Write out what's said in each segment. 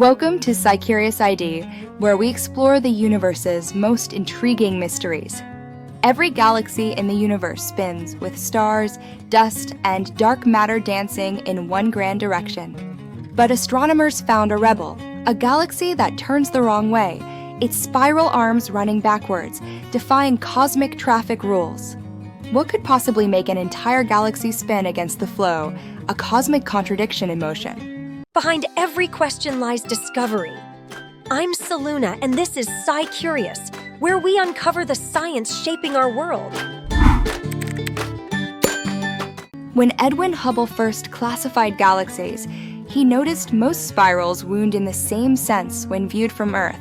Welcome to Curious ID, where we explore the universe's most intriguing mysteries. Every galaxy in the universe spins with stars, dust, and dark matter dancing in one grand direction. But astronomers found a rebel, a galaxy that turns the wrong way, its spiral arms running backwards, defying cosmic traffic rules. What could possibly make an entire galaxy spin against the flow, a cosmic contradiction in motion? Behind every question lies discovery. I'm Selu, and this is Curious, where we uncover the science shaping our world. When Edwin Hubble first classified galaxies, he noticed most spirals wound in the same sense when viewed from Earth,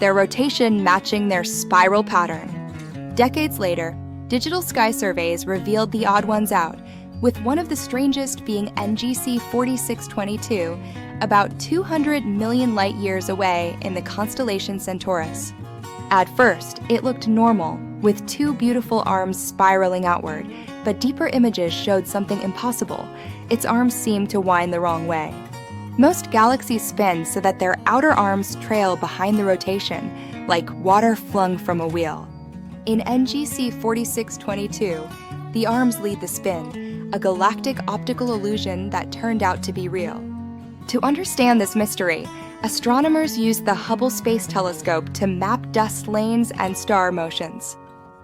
their rotation matching their spiral pattern. Decades later, digital sky surveys revealed the odd ones out, with one of the strangest being NGC 4622, about 200 million light-years away in the constellation Centaurus. At first, it looked normal, with two beautiful arms spiraling outward, but deeper images showed something impossible. Its arms seemed to wind the wrong way. Most galaxies spin so that their outer arms trail behind the rotation, like water flung from a wheel. In NGC 4622, the arms lead the spin, a galactic optical illusion that turned out to be real. To understand this mystery, astronomers used the Hubble Space Telescope to map dust lanes and star motions.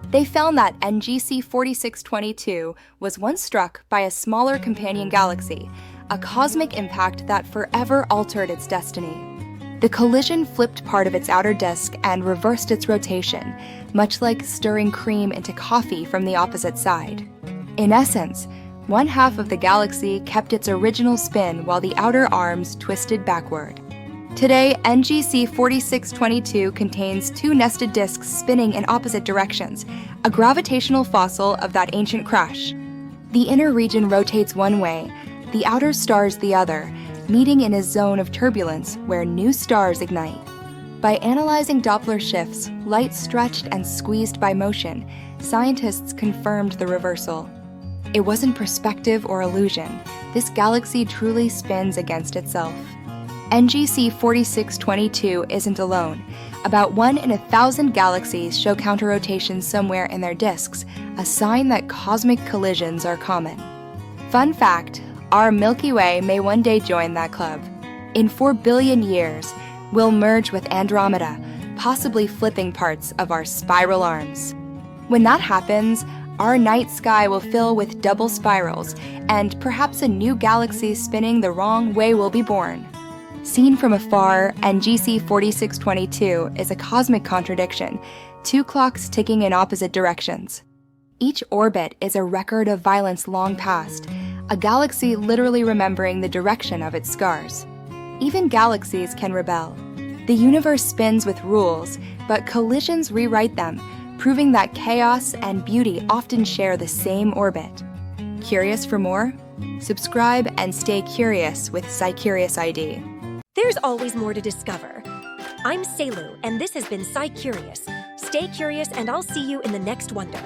They found that NGC 4622 was once struck by a smaller companion galaxy, a cosmic impact that forever altered its destiny. The collision flipped part of its outer disk and reversed its rotation, much like stirring cream into coffee from the opposite side. In essence, one half of the galaxy kept its original spin while the outer arms twisted backward. Today, NGC 4622 contains two nested disks spinning in opposite directions, a gravitational fossil of that ancient crash. The inner region rotates one way, the outer stars the other, meeting in a zone of turbulence where new stars ignite. By analyzing Doppler shifts, light stretched and squeezed by motion, scientists confirmed the reversal. It wasn't perspective or illusion. This galaxy truly spins against itself. NGC 4622 isn't alone. About 1 in 1,000 galaxies show counter-rotation somewhere in their disks, a sign that cosmic collisions are common. Fun fact, our Milky Way may one day join that club. In 4 billion years, we'll merge with Andromeda, possibly flipping parts of our spiral arms. When that happens, our night sky will fill with double spirals, and perhaps a new galaxy spinning the wrong way will be born. Seen from afar, NGC 4622 is a cosmic contradiction, two clocks ticking in opposite directions. Each orbit is a record of violence long past, a galaxy literally remembering the direction of its scars. Even galaxies can rebel. The universe spins with rules, but collisions rewrite them, proving that chaos and beauty often share the same orbit. Curious for more? Subscribe and stay curious with Curious ID. There's always more to discover. I'm Selu, and this has been Curious. Stay curious, and I'll see you in the next wonder.